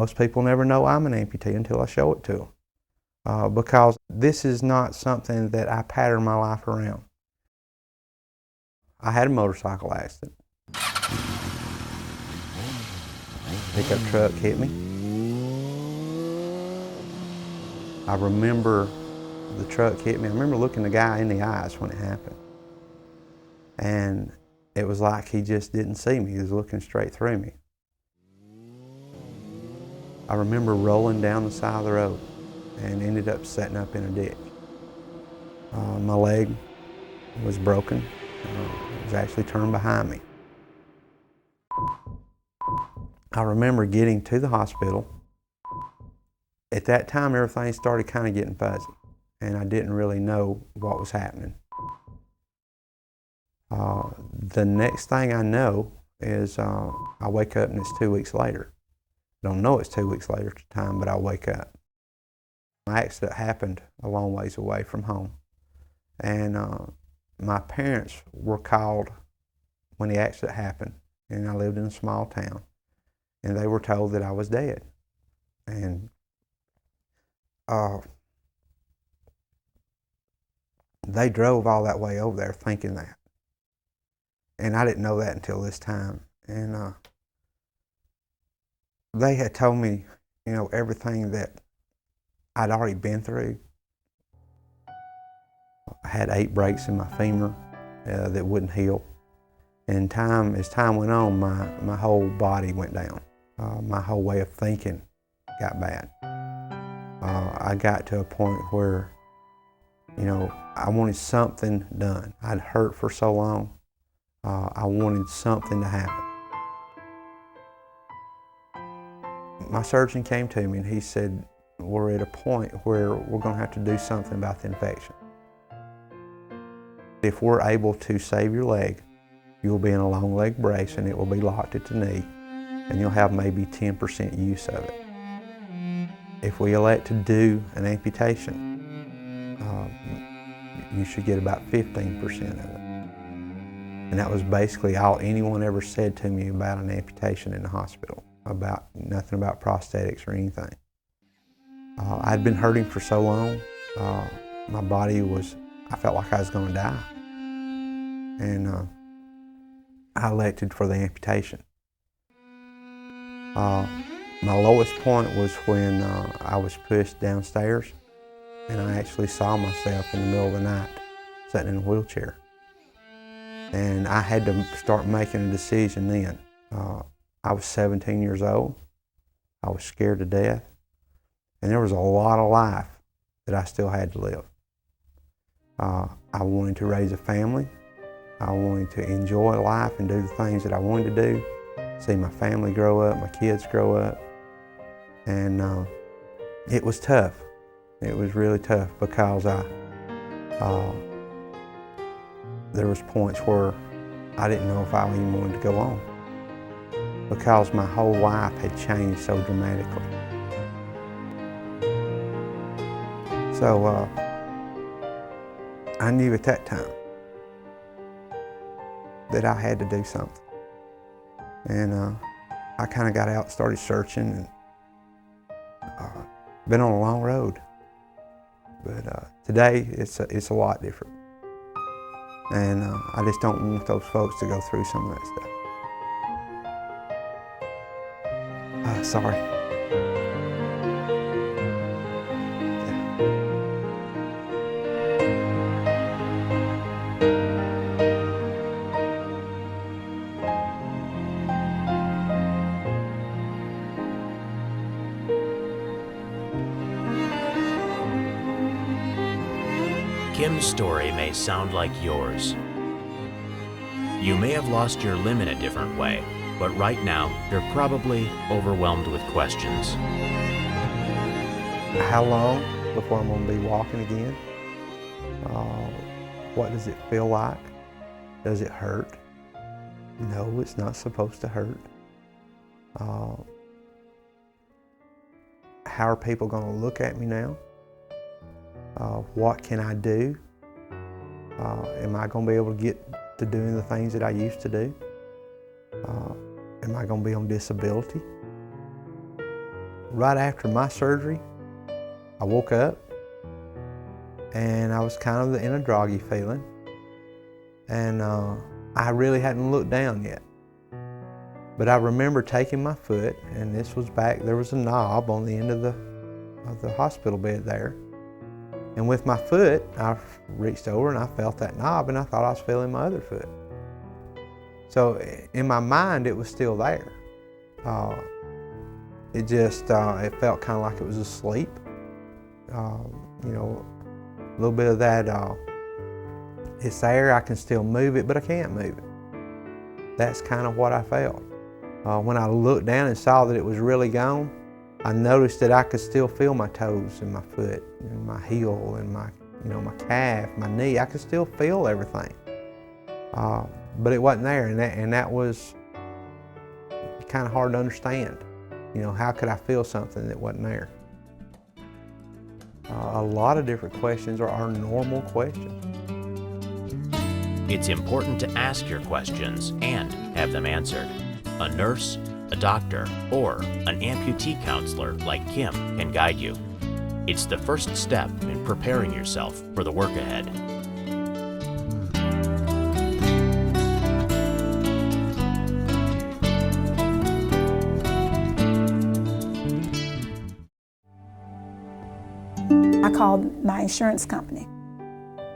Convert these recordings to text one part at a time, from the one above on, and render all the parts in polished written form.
Most people never know I'm an amputee until I show it to them, because this is not something that I pattern my life around. I had a motorcycle accident. Pickup truck hit me. I remember the truck hit me. I remember looking the guy in the eyes when it happened. And it was like he just didn't see me. He was looking straight through me. I remember rolling down the side of the road and ended up setting up in a ditch. My leg was broken. It was actually turned behind me. I remember getting to the hospital. At that time, everything started kind of getting fuzzy, and I didn't really know what was happening. The next thing I know is I wake up and it's 2 weeks later. I don't know it's 2 weeks later at the time, but I wake up. My accident happened a long ways away from home, and my parents were called when the accident happened, and I lived in a small town, and they were told that I was dead. And they drove all that way over there thinking that. And I didn't know that until this time. And they had told me, you know, everything that I'd already been through. I had 8 breaks in my femur that wouldn't heal. And as time went on, my whole body went down. My whole way of thinking got bad. I got to a point where, you know, I wanted something done. I'd hurt for so long. I wanted something to happen. My surgeon came to me and he said, we're at a point where we're going to have to do something about the infection. If we're able to save your leg, you'll be in a long leg brace and it will be locked at the knee, and you'll have maybe 10% use of it. If we elect to do an amputation, you should get about 15% of it. And that was basically all anyone ever said to me about an amputation in the hospital, nothing about prosthetics or anything. I'd been hurting for so long, my body I felt like I was going to die. And I elected for the amputation. My lowest point was when I was pushed downstairs, and I actually saw myself in the middle of the night sitting in a wheelchair. And I had to start making a decision then. I was 17 years old. I was scared to death. And there was a lot of life that I still had to live. I wanted to raise a family. I wanted to enjoy life and do the things that I wanted to do. See my family grow up, my kids grow up. And it was tough. It was really tough because there was points where I didn't know if I even wanted to go on because my whole life had changed so dramatically. So I knew at that time that I had to do something. And I kind of got out and started searching, and been on a long road. But today it's a lot different. And I just don't want those folks to go through some of that stuff. Sorry. Kim's story may sound like yours. You may have lost your limb in a different way, but right now, you're probably overwhelmed with questions. How long before I'm going to be walking again? What does it feel like? Does it hurt? No, it's not supposed to hurt. How are people going to look at me now? What can I do? Am I going to be able to get to doing the things that I used to do? Am I going to be on disability? Right after my surgery, I woke up and I was kind of in a groggy feeling, and I really hadn't looked down yet. But I remember taking my foot, and this was back, there was a knob on the end of the hospital bed there. And with my foot, I reached over and I felt that knob, and I thought I was feeling my other foot. So in my mind, it was still there. It just, it felt kind of like it was asleep. You know, a little bit of that, it's there, I can still move it, but I can't move it. That's kind of what I felt. When I looked down and saw that it was really gone, I noticed that I could still feel my toes and my foot and my heel and my, my calf, my knee. I could still feel everything. But it wasn't there, and that was kind of hard to understand. How could I feel something that wasn't there? A lot of different questions are normal questions. It's important to ask your questions and have them answered. A nurse, a doctor, or an amputee counselor like Kim can guide you. It's the first step in preparing yourself for the work ahead. I called my insurance company,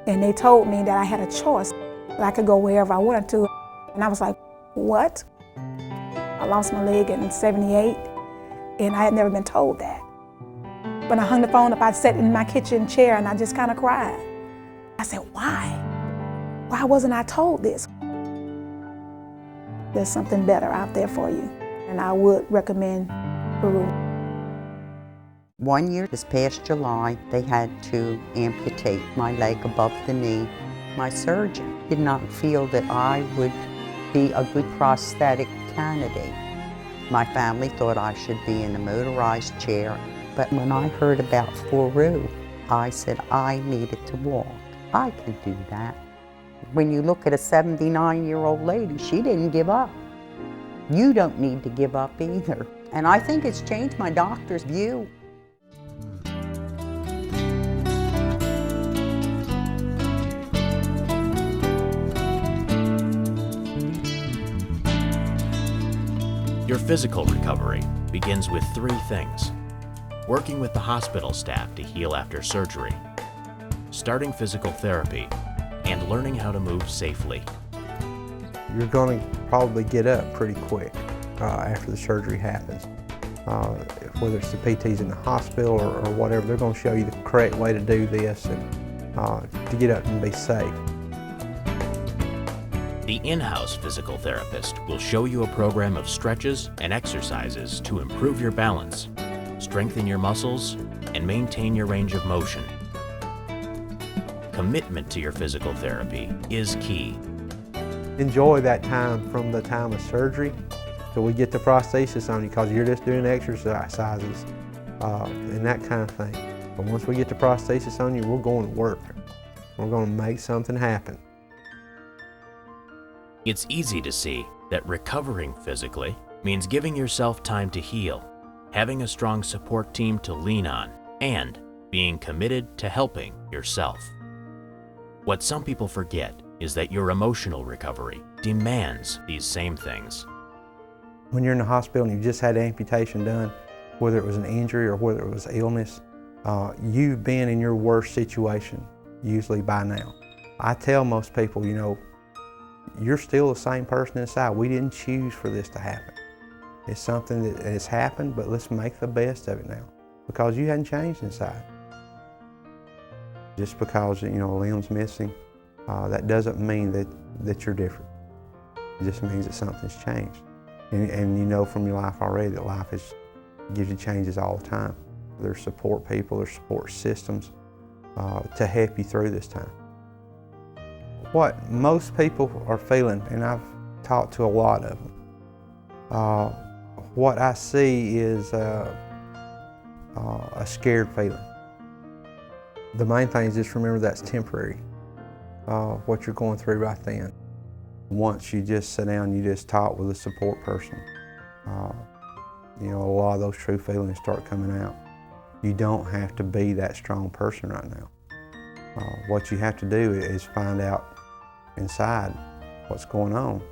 and they told me that I had a choice, that I could go wherever I wanted to. And I was like, what? I lost my leg in '78, and I had never been told that. When I hung the phone up, I sat in my kitchen chair and I just kind of cried. I said, why? Why wasn't I told this? There's something better out there for you, and I would recommend Fourroux. 1 year, this past July, they had to amputate my leg above the knee. My surgeon did not feel that I would be a good prosthetic candidate. My family thought I should be in a motorized chair, but when I heard about Fourroux, I said I needed to walk. I can do that. When you look at a 79-year-old lady, she didn't give up. You don't need to give up either. And I think it's changed my doctor's view. Your physical recovery begins with 3 things: working with the hospital staff to heal after surgery, starting physical therapy, and learning how to move safely. You're going to probably get up pretty quick after the surgery happens. Whether it's the PTs in the hospital or whatever, they're going to show you the correct way to do this and to get up and be safe. The in-house physical therapist will show you a program of stretches and exercises to improve your balance, strengthen your muscles, and maintain your range of motion. Commitment to your physical therapy is key. Enjoy that time from the time of surgery till we get the prosthesis on you, because you're just doing exercises and that kind of thing. But once we get the prosthesis on you, we're going to work. We're going to make something happen. It's easy to see that recovering physically means giving yourself time to heal, having a strong support team to lean on, and being committed to helping yourself. What some people forget is that your emotional recovery demands these same things. When you're in the hospital and you just had amputation done, whether it was an injury or whether it was illness, you've been in your worst situation usually by now. I tell most people, you're still the same person inside. We didn't choose for this to happen. It's something that has happened, but let's make the best of it now, because you hadn't changed inside. Just because a limb's missing, that doesn't mean that you're different. It just means that something's changed. And you know from your life already that life gives you changes all the time. There's support people, there's support systems to help you through this time. What most people are feeling, and I've talked to a lot of them, what I see is a scared feeling. The main thing is just remember that's temporary, what you're going through right then. Once you just sit down, you just talk with a support person. you know, a lot of those true feelings start coming out. You don't have to be that strong person right now. What you have to do is find out inside what's going on,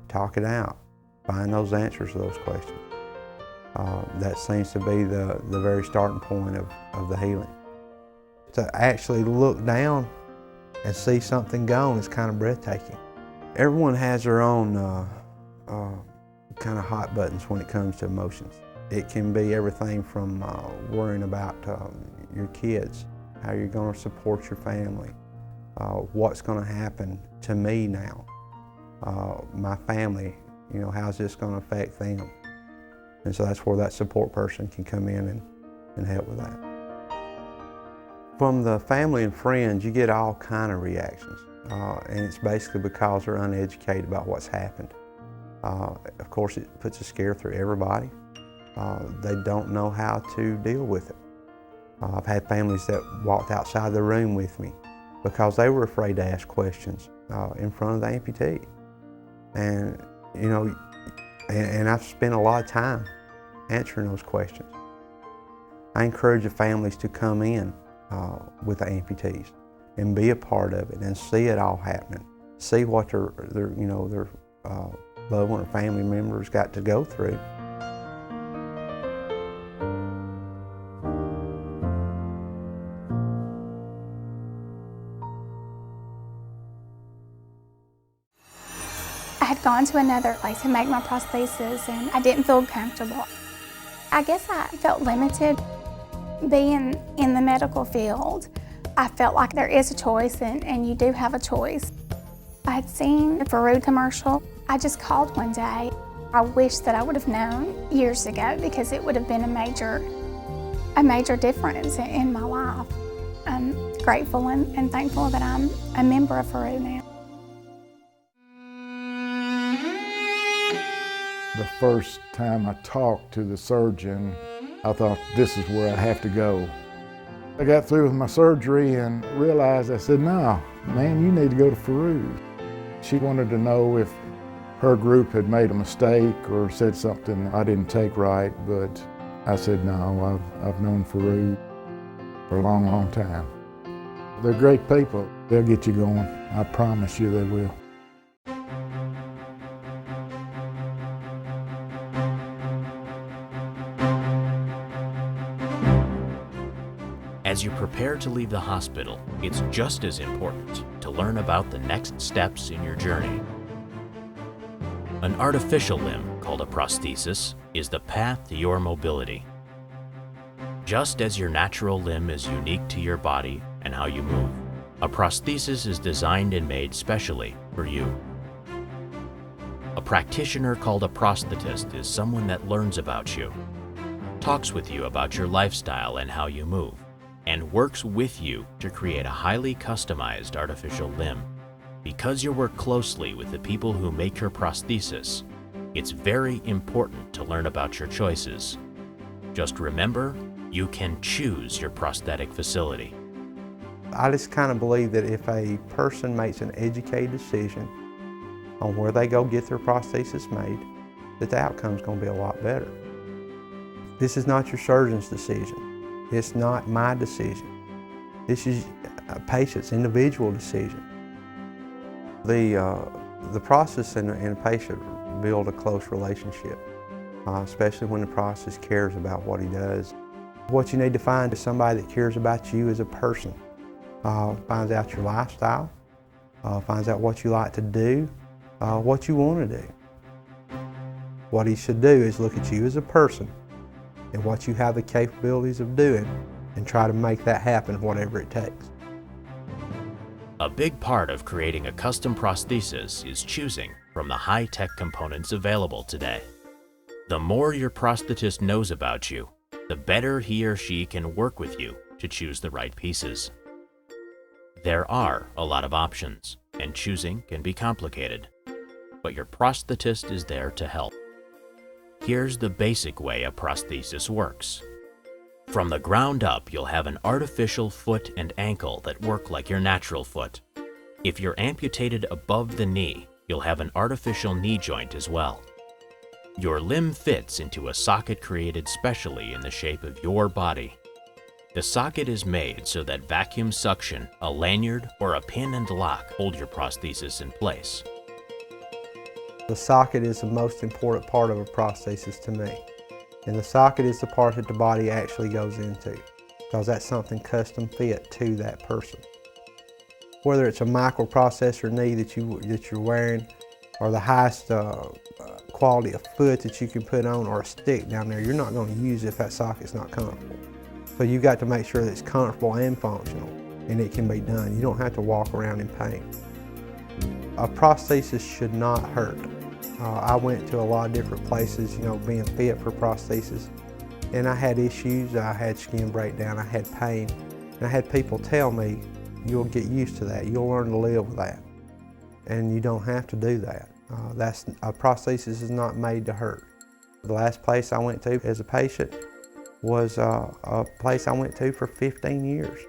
talk it out, find those answers to those questions. That seems to be the very starting point of the healing. To actually look down and see something gone is kind of breathtaking. Everyone has their own kind of hot buttons when it comes to emotions. It can be everything from worrying about your kids, how you're going to support your family, what's going to happen to me now, my family, you know, how's this going to affect them? And so that's where that support person can come in and help with that. From the family and friends, you get all kind of reactions, and it's basically because they're uneducated about what's happened. Of course, it puts a scare through everybody. They don't know how to deal with it. I've had families that walked outside the room with me because they were afraid to ask questions in front of the amputee. And, you know, and I've spent a lot of time answering those questions. I encourage the families to come in with the amputees and be a part of it and see it all happening. See what their loved one or family members got to go through. I had gone to another place to make my prosthesis and I didn't feel comfortable. I guess I felt limited. Being in the medical field, I felt like there is a choice and you do have a choice. I had seen the Fourroux commercial. I just called one day. I wish that I would have known years ago because it would have been a major difference in my life. I'm grateful and thankful that I'm a member of Fourroux now. The first time I talked to the surgeon, I thought, this is where I have to go. I got through with my surgery and realized, I said, no, man, you need to go to Fourroux. She wanted to know if her group had made a mistake or said something I didn't take right, but I said, no, I've known Fourroux for a long, long time. They're great people. They'll get you going. I promise you they will. As you prepare to leave the hospital, it's just as important to learn about the next steps in your journey. An artificial limb, called a prosthesis, is the path to your mobility. Just as your natural limb is unique to your body and how you move, a prosthesis is designed and made specially for you. A practitioner called a prosthetist is someone that learns about you, talks with you about your lifestyle and how you move, and works with you to create a highly customized artificial limb. Because you work closely with the people who make your prosthesis, it's very important to learn about your choices. Just remember, you can choose your prosthetic facility. I just kind of believe that if a person makes an educated decision on where they go get their prosthesis made, that the outcome's going to be a lot better. This is not your surgeon's decision. It's not my decision. This is a patient's individual decision. The process and a patient build a close relationship, especially when the process cares about what he does. What you need to find is somebody that cares about you as a person, finds out your lifestyle, finds out what you like to do, what you want to do. What he should do is look at you as a person and what you have the capabilities of doing and try to make that happen, whatever it takes. A big part of creating a custom prosthesis is choosing from the high-tech components available today. The more your prosthetist knows about you, the better he or she can work with you to choose the right pieces. There are a lot of options, and choosing can be complicated, but your prosthetist is there to help. Here's the basic way a prosthesis works. From the ground up, you'll have an artificial foot and ankle that work like your natural foot. If you're amputated above the knee, you'll have an artificial knee joint as well. Your limb fits into a socket created specially in the shape of your body. The socket is made so that vacuum suction, a lanyard, or a pin and lock hold your prosthesis in place. The socket is the most important part of a prosthesis to me. And the socket is the part that the body actually goes into, because that's something custom fit to that person. Whether it's a microprocessor knee that you're wearing, or the highest quality of foot that you can put on, or a stick down there, you're not going to use it if that socket's not comfortable. So you've got to make sure that it's comfortable and functional, and it can be done. You don't have to walk around in pain. A prosthesis should not hurt. I went to a lot of different places, being fit for prosthesis, and I had issues. I had skin breakdown, I had pain, and I had people tell me, you'll get used to that, you'll learn to live with that, and you don't have to do that. A prosthesis is not made to hurt. The last place I went to as a patient was a place I went to for 15 years.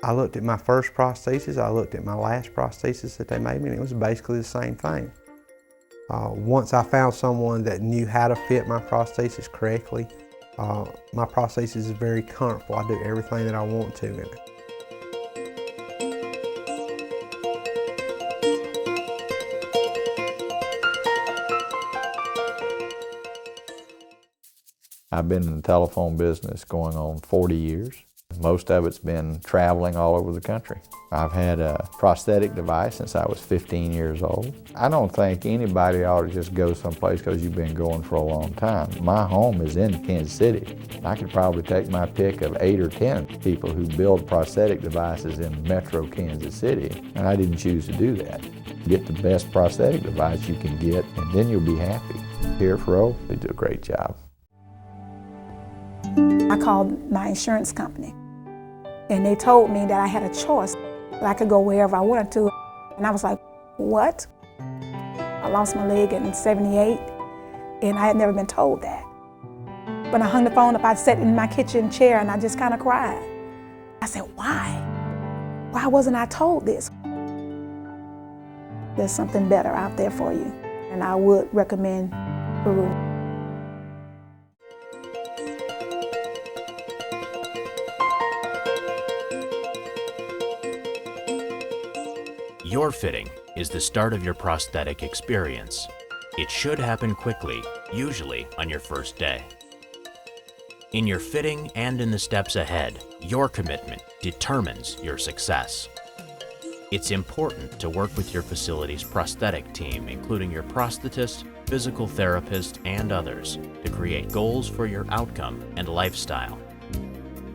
I looked at my first prosthesis, I looked at my last prosthesis that they made me, and it was basically the same thing. Once I found someone that knew how to fit my prosthesis correctly, my prosthesis is very comfortable. I do everything that I want to in it. I've been in the telephone business going on 40 years. Most of it's been traveling all over the country. I've had a prosthetic device since I was 15 years old. I don't think anybody ought to just go someplace because you've been going for a long time. My home is in Kansas City. I could probably take my pick of 8 or 10 people who build prosthetic devices in metro Kansas City, and I didn't choose to do that. Get the best prosthetic device you can get, and then you'll be happy. Here at Fourroux, they do a great job. I called my insurance company, and they told me that I had a choice, that I could go wherever I wanted to. And I was like, what? I lost my leg in '78, and I had never been told that. When I hung the phone up, I sat in my kitchen chair and I just kind of cried. I said, why? Why wasn't I told this? There's something better out there for you, and I would recommend Fourroux. Your fitting is the start of your prosthetic experience. It should happen quickly, usually on your first day. In your fitting and in the steps ahead, your commitment determines your success. It's important to work with your facility's prosthetic team, including your prosthetist, physical therapist, and others, to create goals for your outcome and lifestyle.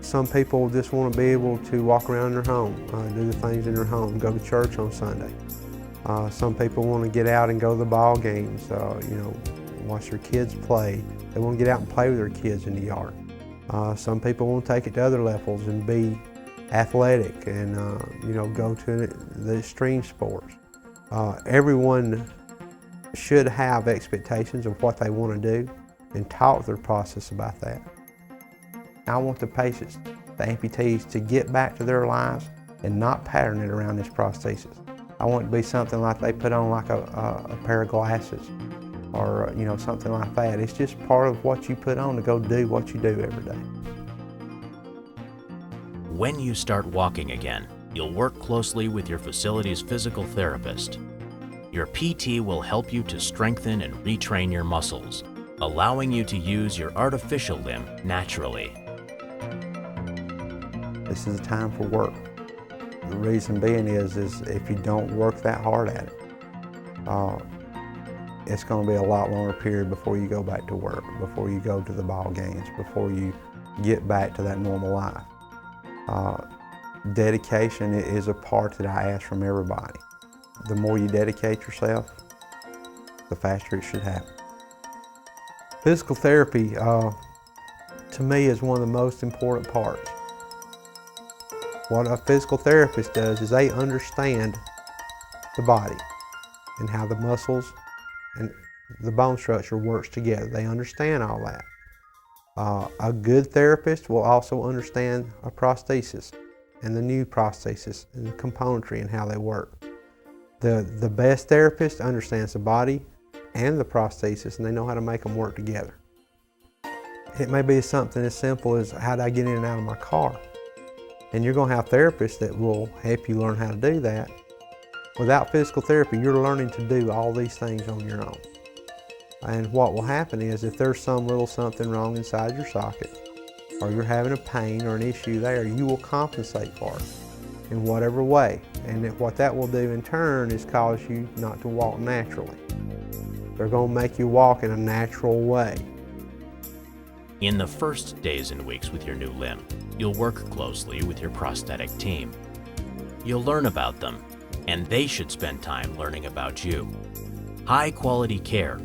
Some people just want to be able to walk around their home, do the things in their home, go to church on Sunday. Some people want to get out and go to the ball games, watch their kids play. They want to get out and play with their kids in the yard. Some people want to take it to other levels and be athletic and go to the extreme sports. Everyone should have expectations of what they want to do and talk to their process about that. I want the patients, the amputees, to get back to their lives and not pattern it around this prosthesis. I want it to be something like they put on like a pair of glasses or something like that. It's just part of what you put on to go do what you do every day. When you start walking again, you'll work closely with your facility's physical therapist. Your PT will help you to strengthen and retrain your muscles, allowing you to use your artificial limb naturally. This is a time for work. The reason being is if you don't work that hard at it, it's going to be a lot longer period before you go back to work, before you go to the ball games, before you get back to that normal life. Dedication is a part that I ask from everybody. The more you dedicate yourself, the faster it should happen. Physical therapy, to me, is one of the most important parts. What a physical therapist does is they understand the body and how the muscles and the bone structure works together. They understand all that. A good therapist will also understand a prosthesis and the new prosthesis and the componentry and how they work. The best therapist understands the body, and the prosthesis, and they know how to make them work together. It may be something as simple as how do I get in and out of my car? And you're going to have therapists that will help you learn how to do that. Without physical therapy, you're learning to do all these things on your own. And what will happen is if there's some little something wrong inside your socket, or you're having a pain or an issue there, you will compensate for it in whatever way. And what that will do in turn is cause you not to walk naturally. They're going to make you walk in a natural way. In the first days and weeks with your new limb, you'll work closely with your prosthetic team. You'll learn about them, and they should spend time learning about you. High-quality care,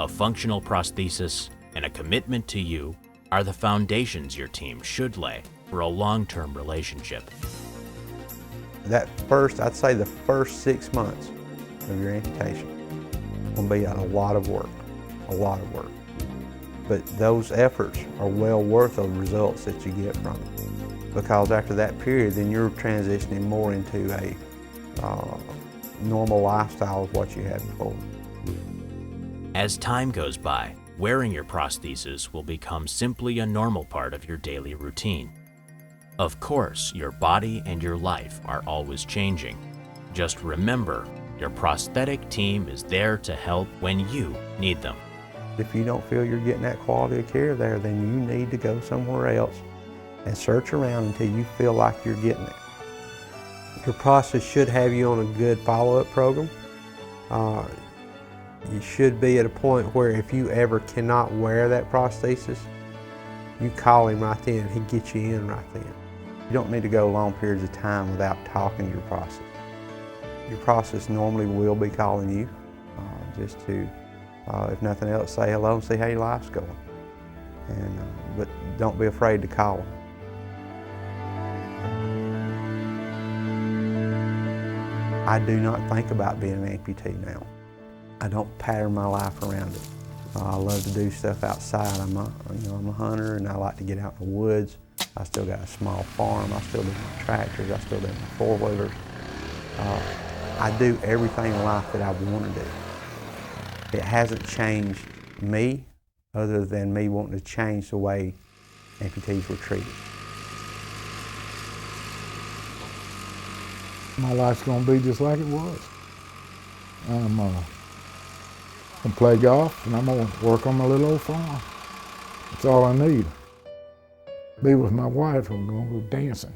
a functional prosthesis, and a commitment to you are the foundations your team should lay for a long-term relationship. I'd say the first 6 months of your amputation will be a lot of work, a lot of work. But those efforts are well worth the results that you get from it. Because after that period, then you're transitioning more into a normal lifestyle of what you had before. As time goes by, wearing your prosthesis will become simply a normal part of your daily routine. Of course, your body and your life are always changing. Just remember, your prosthetic team is there to help when you need them. If you don't feel you're getting that quality of care there, then you need to go somewhere else and search around until you feel like you're getting it. Your prosthesis should have you on a good follow-up program. You should be at a point where if you ever cannot wear that prosthesis, you call him right then, he gets you in right then. You don't need to go long periods of time without talking to your prosthesis. Your prosthesis normally will be calling you just to, if nothing else, say hello and see how your life's going. But don't be afraid to call them. I do not think about being an amputee now. I don't pattern my life around it. I love to do stuff outside. I'm a hunter and I like to get out in the woods. I still got a small farm. I still do my tractors. I still do my four-wheelers. I do everything in life that I want to do. It hasn't changed me other than me wanting to change the way amputees were treated. My life's gonna be just like it was. I'm gonna play golf and I'm gonna work on my little old farm. That's all I need. Be with my wife, I'm gonna go dancing.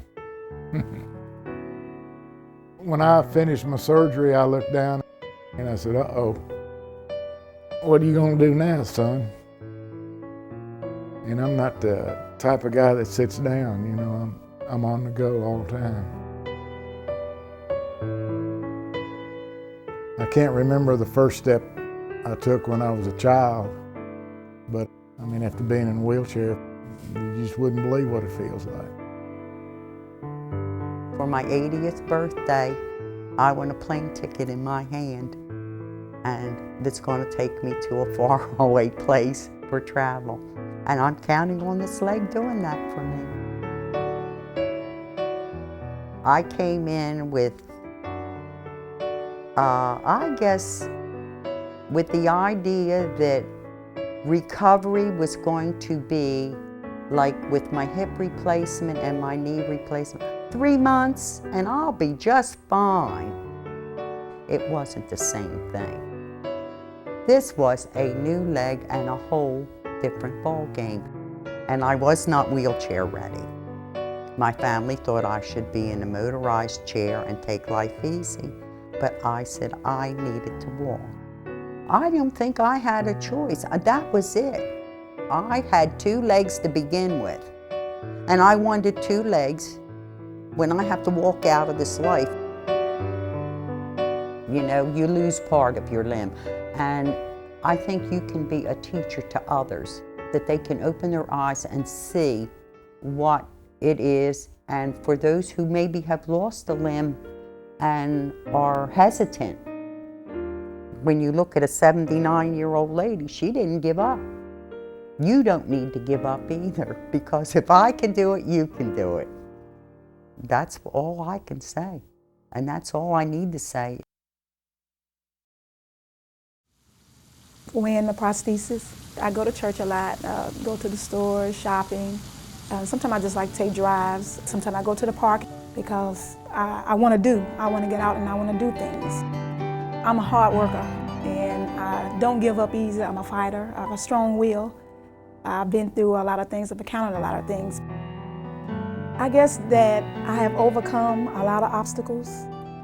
When I finished my surgery, I looked down and I said, uh-oh, what are you gonna do now, son? And I'm not the type of guy that sits down, you know, I'm on the go all the time. I can't remember the first step I took when I was a child, but I mean, after being in a wheelchair, you just wouldn't believe what it feels like. For my 80th birthday, I want a plane ticket in my hand, and it's going to take me to a faraway place for travel. And I'm counting on this leg doing that for me. I came in with I guess with the idea that recovery was going to be like with my hip replacement and my knee replacement, 3 months and I'll be just fine. It wasn't the same thing. This was a new leg and a whole different ball game. And I was not wheelchair ready. My family thought I should be in a motorized chair and take life easy. But I said I needed to walk. I don't think I had a choice. That was it. I had 2 legs to begin with. And I wanted 2 legs when I have to walk out of this life. You know, you lose part of your limb. And I think you can be a teacher to others, that they can open their eyes and see what it is. And for those who maybe have lost a limb, and are hesitant. When you look at a 79-year-old lady, she didn't give up. You don't need to give up either, because if I can do it, you can do it. That's all I can say, and that's all I need to say. wearing the prosthesis. I go to church a lot, go to the store, shopping. Sometimes I just like to take drives. Sometimes I go to the park because I want to get out and I want to do things. I'm a hard worker and I don't give up easy. I'm a fighter. I have a strong will. I've been through a lot of things. I've encountered a lot of things. I guess that I have overcome a lot of obstacles.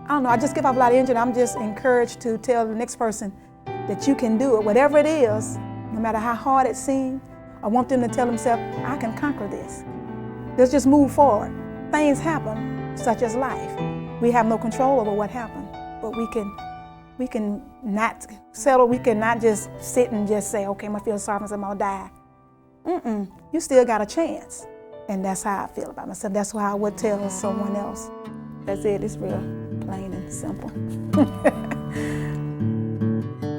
I don't know, I just give off a lot of energy. I'm just encouraged to tell the next person that you can do it, whatever it is, no matter how hard it seems. I want them to tell themselves, I can conquer this. Let's just move forward. Things happen, such as life. We have no control over what happened, but we can not settle. We cannot just sit and just say, okay, I'm gonna feel sorry for myself, I'm gonna die. You still got a chance. And that's how I feel about myself. That's why I would tell someone else. That's it, it's real plain and simple.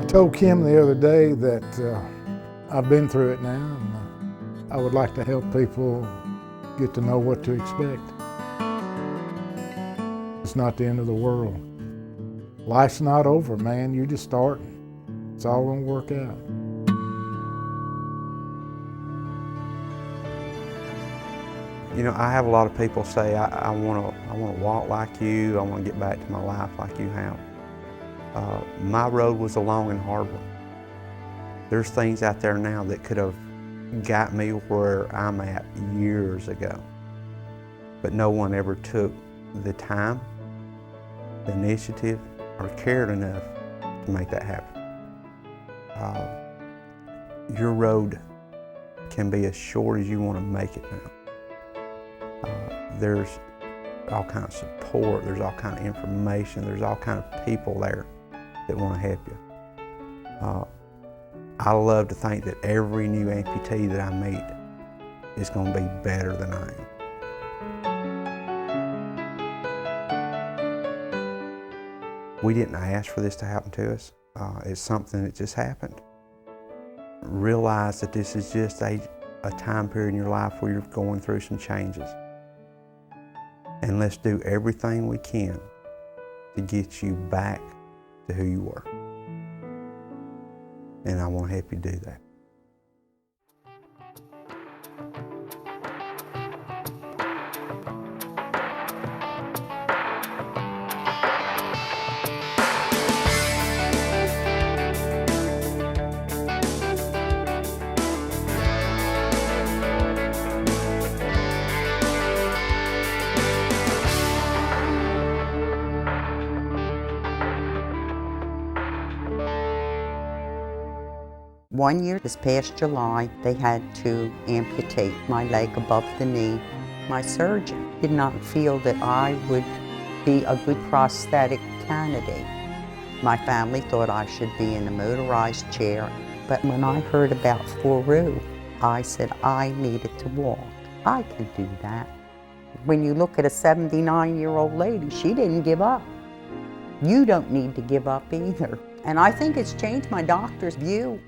I told Kim the other day that I've been through it now, and I would like to help people get to know what to expect. It's not the end of the world. Life's not over, man. You're just starting. It's all gonna work out. You know, I have a lot of people say, I want to walk like you, I want to get back to my life like you have. My road was a long and hard one. There's things out there now that could have got me where I'm at years ago. But no one ever took the time, the initiative, or cared enough to make that happen. Your road can be as short as you want to make it now. There's all kind of support, there's all kind of information, there's all kind of people there that want to help you. I love to think that every new amputee that I meet is going to be better than I am. We didn't ask for this to happen to us. It's something that just happened. Realize that this is just a time period in your life where you're going through some changes. And let's do everything we can to get you back to who you were. And I want to help you do that. One year, this past July, they had to amputate my leg above the knee. My surgeon did not feel that I would be a good prosthetic candidate. My family thought I should be in a motorized chair, but when I heard about Fourroux, I said I needed to walk. I can do that. When you look at a 79-year-old lady, she didn't give up. You don't need to give up either. And I think it's changed my doctor's view.